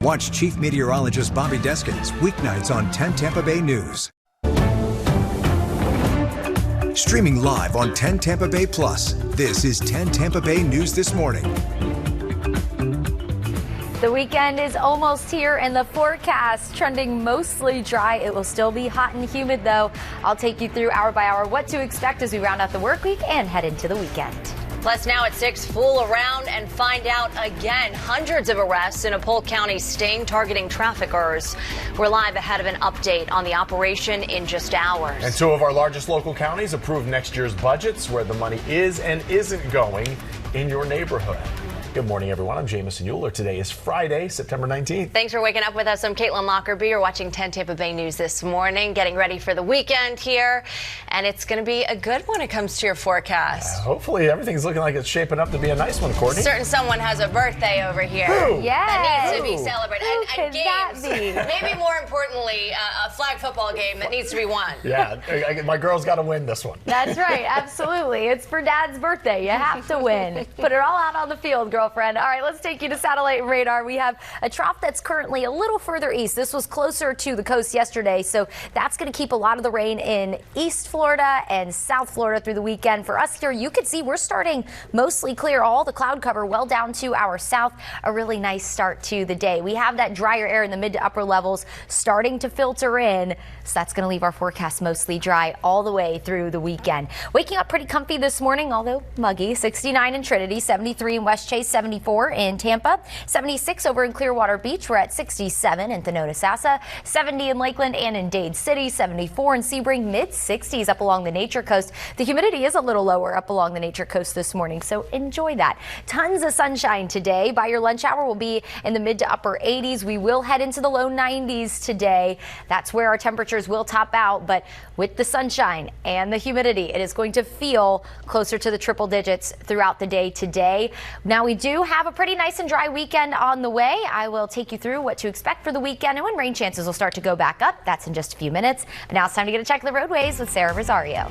Watch Chief Meteorologist Bobby Deskins weeknights on 10 Tampa Bay News. Streaming live on 10 Tampa Bay Plus, this is 10 Tampa Bay News This Morning. The weekend is almost here and the forecast trending mostly dry. It will still be hot and humid though. I'll take you through hour by hour what to expect as we round out the work week and head into the weekend. Plus now at 6, fool around and find out again. Hundreds of arrests in a Polk County sting targeting traffickers. We're live ahead of an update on the operation in just hours. And 2 of our largest local counties approved next year's budgets, where the money is and isn't going in your neighborhood. Good morning, everyone. I'm Jamison Euler. Today is Friday, September 19th. Thanks for waking up with us. I'm Caitlin Lockerbie. You're watching 10 Tampa Bay News this morning, getting ready for the weekend here. And it's going to be a good one when it comes to your forecast. Hopefully everything's looking like it's shaping up to be a nice one, Courtney. Certain someone has a birthday over here. Who? Yes. That needs to be celebrated. Who and could that games. Maybe more importantly, a flag football game that needs to be won. Yeah, my girl's got to win this one. That's right. Absolutely. It's for Dad's birthday. You have to win. Put it all out on the field, girlfriend. All right, let's take you to satellite radar. We have a trough that's currently a little further east. This was closer to the coast yesterday, so that's going to keep a lot of the rain in East Florida and South Florida through the weekend. For us here, you can see we're starting mostly clear. All the cloud cover well down to our south. A really nice start to the day. We have that drier air in the mid to upper levels starting to filter in, so that's going to leave our forecast mostly dry all the way through the weekend. Waking up pretty comfy this morning, although muggy. 69 in Trinity, 73 in West Chase, 74 in Tampa, 76 over in Clearwater Beach. We're at 67 in Thanodisassa, 70 in Lakeland and in Dade City, 74 in Sebring, mid-60s up along the Nature Coast. The humidity is a little lower up along the Nature Coast this morning, so enjoy that. Tons of sunshine today. By your lunch hour, we'll be in the mid to upper 80s. We will head into the low 90s today. That's where our temperatures will top out, but with the sunshine and the humidity, it is going to feel closer to the triple digits throughout the day today. Now, we do have a pretty nice and dry weekend on the way. I will take you through what to expect for the weekend and when rain chances will start to go back up. That's in just a few minutes. But now it's time to get a check of the roadways with Sarah Rosario.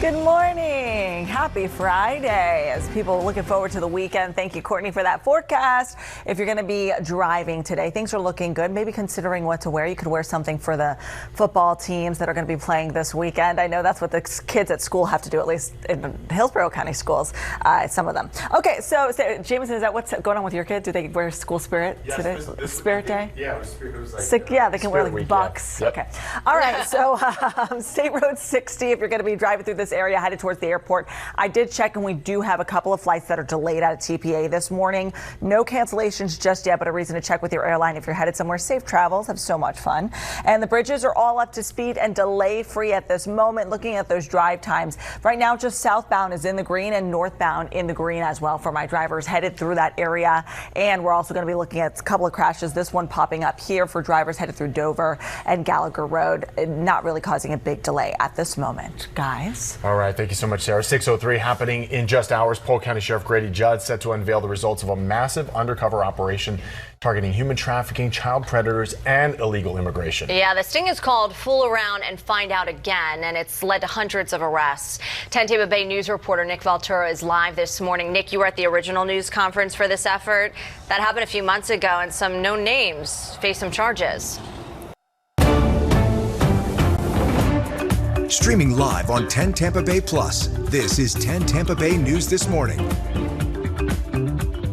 Good morning. Happy Friday. As people are looking forward to the weekend, thank you, Courtney, for that forecast. If you're going to be driving today, things are looking good. Maybe considering what to wear. You could wear something for the football teams that are going to be playing this weekend. I know that's what the kids at school have to do, at least in Hillsborough County schools, some of them. Okay, so Jameson, is that what's going on with your kids? Do they wear school spirit today? Spirit Day? Yeah, it was like yeah, they can wear like week, bucks. yeah. Yep. Okay. All right, so State Road 60, if you're going to be driving through this area headed towards the airport. I did check, and we do have a couple of flights that are delayed out of TPA this morning. No cancellations just yet, but a reason to check with your airline if you're headed somewhere. Safe travels. Have so much fun. And the bridges are all up to speed and delay free at this moment. Looking at those drive times right now, just southbound is in the green and northbound in the green as well for my drivers headed through that area. And we're also going to be looking at a couple of crashes. This one popping up here for drivers headed through Dover and Gallagher Road. Not really causing a big delay at this moment, guys. All right, thank you so much, Sarah. 6:03 happening in just hours. Polk County Sheriff Grady Judd set to unveil the results of a massive undercover operation targeting human trafficking, child predators, and illegal immigration. Yeah, the sting is called Fool Around and Find Out Again, and it's led to hundreds of arrests. 10 Tampa Bay News reporter Nick Valtura is live this morning. Nick, you were at the original news conference for this effort. That happened a few months ago, and some known names face some charges. Streaming live on 10 Tampa Bay Plus, this is 10 Tampa Bay News This Morning.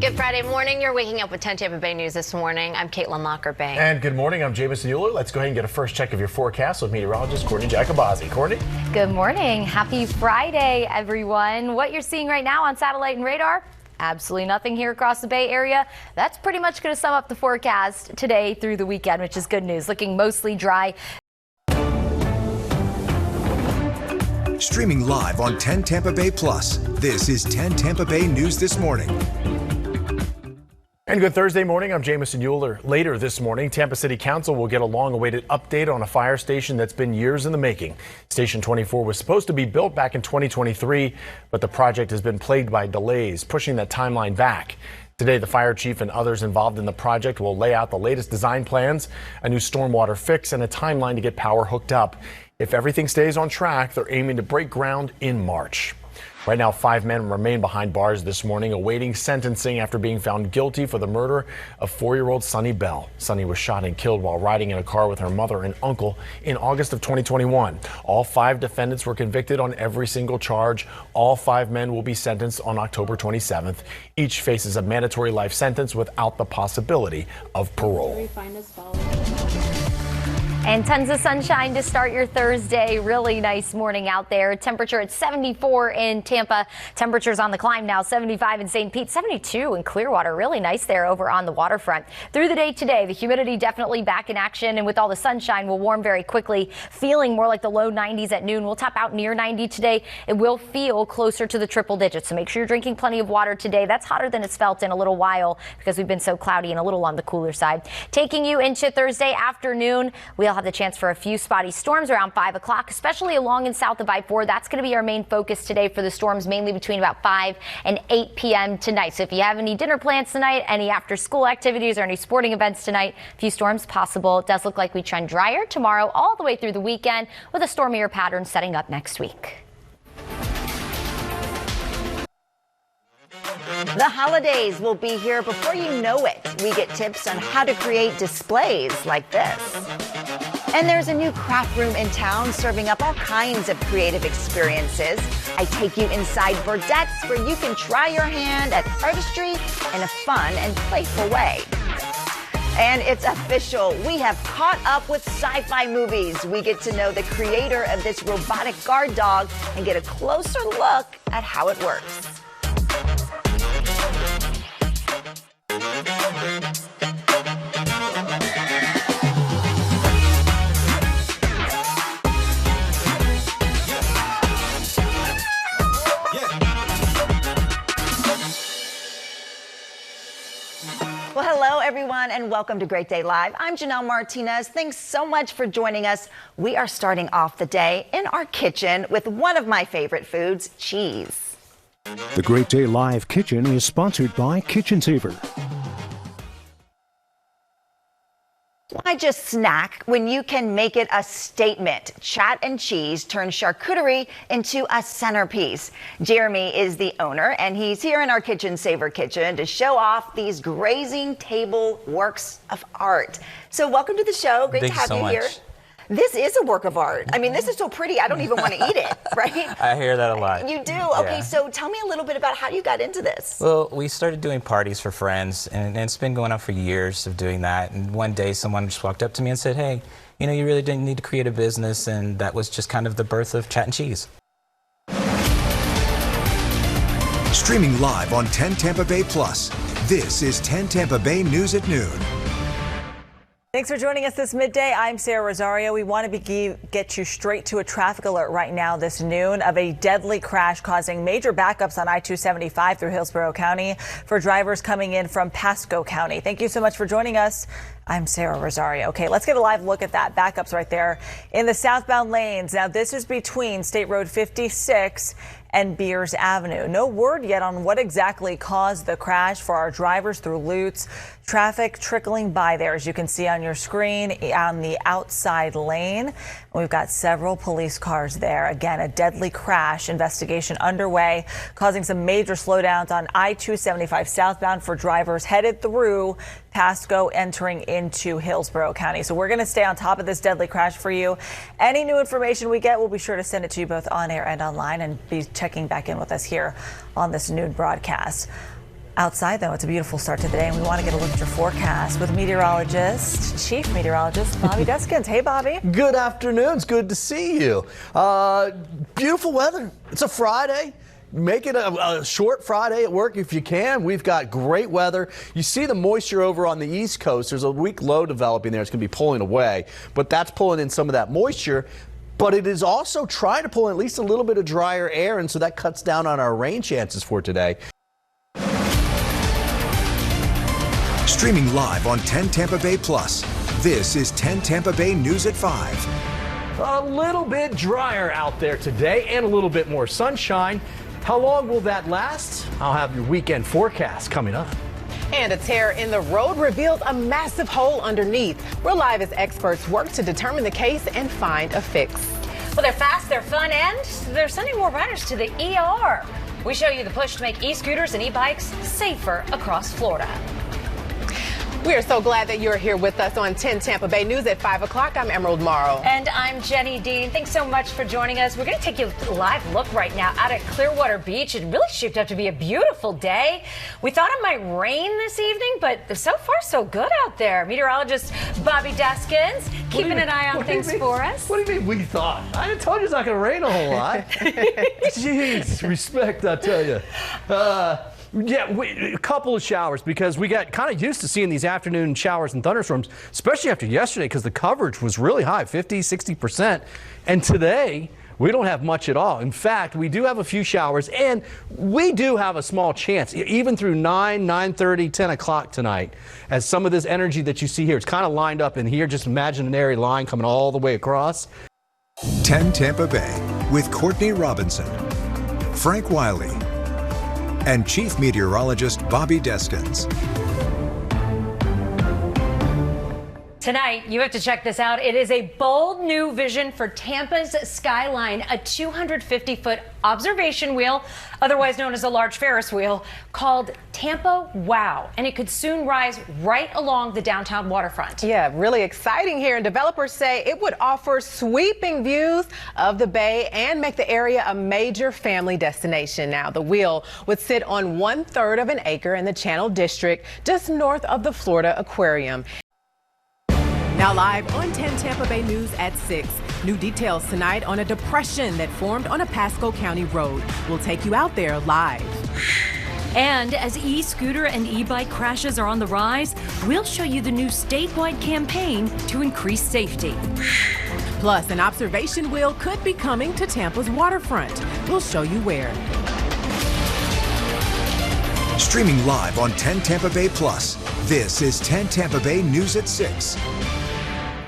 Good Friday morning. You're waking up with 10 Tampa Bay News this morning. I'm Caitlin Lockerbie. And good morning. I'm Jamison Euler. Let's go ahead and get a first check of your forecast with meteorologist Courtney Jacobazzi. Courtney? Good morning. Happy Friday, everyone. What you're seeing right now on satellite and radar? Absolutely nothing here across the Bay Area. That's pretty much going to sum up the forecast today through the weekend, which is good news. Looking mostly dry. Streaming live on 10 Tampa Bay Plus, this is 10 Tampa Bay News This Morning. And good Thursday morning. I'm Jamison Euler. Later this morning, Tampa City Council will get a long-awaited update on a fire station that's been years in the making. Station 24 was supposed to be built back in 2023, but the project has been plagued by delays, pushing that timeline back. Today, the fire chief and others involved in the project will lay out the latest design plans, a new stormwater fix, and a timeline to get power hooked up. If everything stays on track, they're aiming to break ground in March. Right now, 5 men remain behind bars this morning, awaiting sentencing after being found guilty for the murder of 4-year-old Sunny Bell. Sunny was shot and killed while riding in a car with her mother and uncle in August of 2021. All 5 defendants were convicted on every single charge. All 5 men will be sentenced on October 27th. Each faces a mandatory life sentence without the possibility of parole. And tons of sunshine to start your Thursday. Really nice morning out there. Temperature at 74 in Tampa. Temperatures on the climb now, 75 in St. Pete, 72 in Clearwater. Really nice there over on the waterfront. Through the day today, the humidity definitely back in action, and with all the sunshine, will warm very quickly. Feeling more like the low 90s at noon. We'll top out near 90 today. It will feel closer to the triple digits, so make sure you're drinking plenty of water today. That's hotter than it's felt in a little while because we've been so cloudy and a little on the cooler side. Taking you into Thursday afternoon, we'll have the chance for a few spotty storms around 5 o'clock, especially along and south of I-4. That's going to be our main focus today for the storms, mainly between about 5 and 8 p.m. tonight. So if you have any dinner plans tonight, any after-school activities, or any sporting events tonight, a few storms possible. It does look like we trend drier tomorrow all the way through the weekend, with a stormier pattern setting up next week. The holidays will be here before you know it. We get tips on how to create displays like this. And there's a new craft room in town serving up all kinds of creative experiences. I take you inside Verdette's, where you can try your hand at artistry in a fun and playful way. And it's official. We have caught up with sci-fi movies. We get to know the creator of this robotic guard dog and get a closer look at how it works. Well, hello, everyone, and welcome to Great Day Live. I'm Janelle Martinez. Thanks so much for joining us. We are starting off the day in our kitchen with one of my favorite foods, cheese. The Great Day Live Kitchen is sponsored by Kitchen Saver. Why just snack when you can make it a statement? Chat and Cheese turns charcuterie into a centerpiece. Jeremy is the owner, and he's here in our Kitchen Saver kitchen to show off these grazing table works of art. So welcome to the show. Great to have you here. This is a work of art. I mean, this is so pretty, I don't even want to eat it, right? I hear that a lot. You do? Okay, Yeah. So tell me a little bit about how you got into this. Well, we started doing parties for friends, and it's been going on for years of doing that. And one day someone just walked up to me and said, hey, you know, you really didn't need to create a business, and that was just kind of the birth of Chat and Cheese. Streaming live on 10 Tampa Bay Plus. This is 10 Tampa Bay News at noon. Thanks for joining us this midday. I'm Sarah Rosario. We want to get you straight to a traffic alert right now this noon of a deadly crash causing major backups on I-275 through Hillsborough County for drivers coming in from Pasco County. Thank you so much for joining us. I'm Sarah Rosario. Okay, let's get a live look at that. Backups right there in the southbound lanes. Now, this is between State Road 56 and Beers Avenue. No word yet on what exactly caused the crash for our drivers through Lutz. Traffic trickling by there, as you can see on your screen, on the outside lane. We've got several police cars there. Again, a deadly crash investigation underway, causing some major slowdowns on I-275 southbound for drivers headed through Pasco, entering into Hillsborough County. So we're going to stay on top of this deadly crash for you. Any new information we get, we'll be sure to send it to you both on air and online, and be checking back in with us here on this noon broadcast. Outside, though, it's a beautiful start to the day, and we want to get a look at your forecast with Chief Meteorologist Bobby Deskins. Hey, Bobby. Good afternoon. It's good to see you. Beautiful weather. It's a Friday. Make it a short Friday at work if you can. We've got great weather. You see the moisture over on the East Coast. There's a weak low developing there. It's going to be pulling away, but that's pulling in some of that moisture. But it is also trying to pull in at least a little bit of drier air, and so that cuts down on our rain chances for today. Streaming live on 10 Tampa Bay Plus. This is 10 Tampa Bay News at 5. A little bit drier out there today and a little bit more sunshine. How long will that last? I'll have your weekend forecast coming up. And a tear in the road revealed a massive hole underneath. We're live as experts work to determine the case and find a fix. Well, they're fast, they're fun, and they're sending more riders to the ER. We show you the push to make e-scooters and e-bikes safer across Florida. We are so glad that you're here with us on 10 Tampa Bay News at 5 o'clock. I'm Emerald Morrow. And I'm Jenny Dean. Thanks so much for joining us. We're going to take you a live look right now out at Clearwater Beach. It really shaped up to be a beautiful day. We thought it might rain this evening, but so far so good out there. Meteorologist Bobby Deskins keeping an eye on things for us. What do you mean we thought? I told you it's not going to rain a whole lot. Jeez, respect, I tell you. Yeah, a couple of showers because we got kind of used to seeing these afternoon showers and thunderstorms, especially after yesterday because the coverage was really high, 50-60%. And today, we don't have much at all. In fact, we do have a few showers, and we do have a small chance, even through 9:30, 10 o'clock tonight, as some of this energy that you see here, it's kind of lined up in here, just imaginary line coming all the way across. 10 Tampa Bay with Courtney Robinson, Frank Wiley, and Chief Meteorologist Bobby Deskins. Tonight, you have to check this out. It is a bold new vision for Tampa's skyline, a 250-foot observation wheel, otherwise known as a large Ferris wheel, called Tampa Wow. And it could soon rise right along the downtown waterfront. Yeah, really exciting here. And developers say it would offer sweeping views of the bay and make the area a major family destination. Now, the wheel would sit on 1/3 of an acre in the Channel District, just north of the Florida Aquarium. Now live on 10 Tampa Bay News at 6. New details tonight on a depression that formed on a Pasco County road. We'll take you out there live. And as e-scooter and e-bike crashes are on the rise, we'll show you the new statewide campaign to increase safety. Plus, an observation wheel could be coming to Tampa's waterfront. We'll show you where. Streaming live on 10 Tampa Bay Plus, this is 10 Tampa Bay News at 6.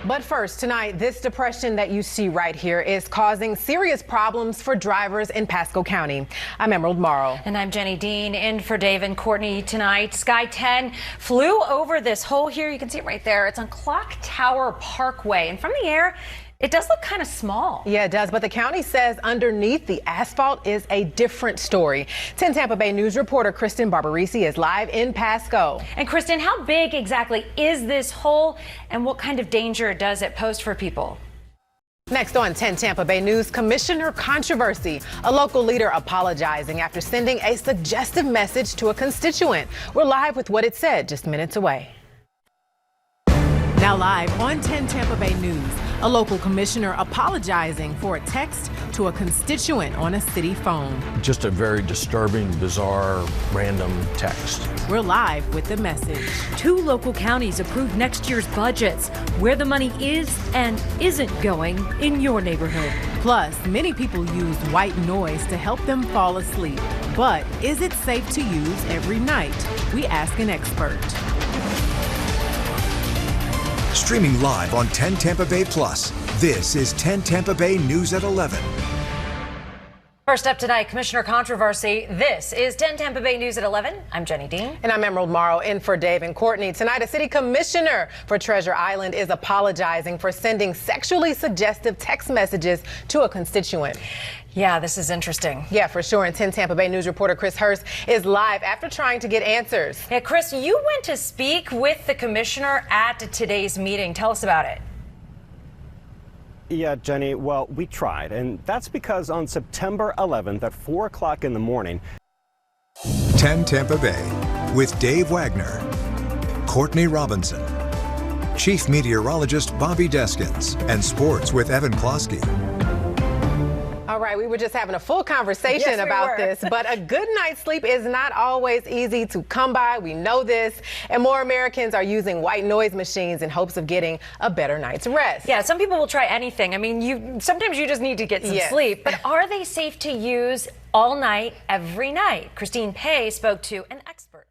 But first, tonight, this depression that you see right here is causing serious problems for drivers in Pasco County. I'm Emerald Morrow. And I'm Jenny Dean, in for Dave and Courtney tonight. Sky 10 flew over this hole here. You can see it right there. It's on Clock Tower Parkway. And from the air, it does look kind of small. Yeah, it does. But the county says underneath the asphalt is a different story. 10 Tampa Bay News reporter Kristen Barbarisi is live in Pasco. And Kristen, how big exactly is this hole and what kind of danger does it pose for people? Next on 10 Tampa Bay News, commissioner controversy. A local leader apologizing after sending a suggestive message to a constituent. We're live with what it said just minutes away. Now live on 10 Tampa Bay News, a local commissioner apologizing for a text to a constituent on a city phone. Just a very disturbing, bizarre, random text. We're live with the message. 2 local counties approved next year's budgets, where the money is and isn't going in your neighborhood. Plus, many people use white noise to help them fall asleep. But is it safe to use every night? We ask an expert. Streaming live on 10 Tampa Bay Plus, this is 10 Tampa Bay News at 11. First up tonight, Commissioner controversy. This is 10 Tampa Bay News at 11. I'm Jenny Dean. And I'm Emerald Morrow, in for Dave and Courtney. Tonight, a city commissioner for Treasure Island is apologizing for sending sexually suggestive text messages to a constituent. Yeah, this is interesting. Yeah, for sure. And 10 Tampa Bay News reporter Chris Hurst is live after trying to get answers. Yeah, Chris, you went to speak with the commissioner at today's meeting. Tell us about it. Yeah, Jenny, well, we tried, and that's because on September 11th at 4 o'clock in the morning, 10 Tampa Bay with Dave Wagner, Courtney Robinson, Chief Meteorologist Bobby Deskins, and Sports with Evan Klosky. All right, we were just having a full conversation about this, but a good night's sleep is not always easy to come by. We know this, and more Americans are using white noise machines in hopes of getting a better night's rest. Yeah, some people will try anything. I mean, sometimes you just need to get some sleep, but are they safe to use all night, every night? Christine Pei spoke to an expert.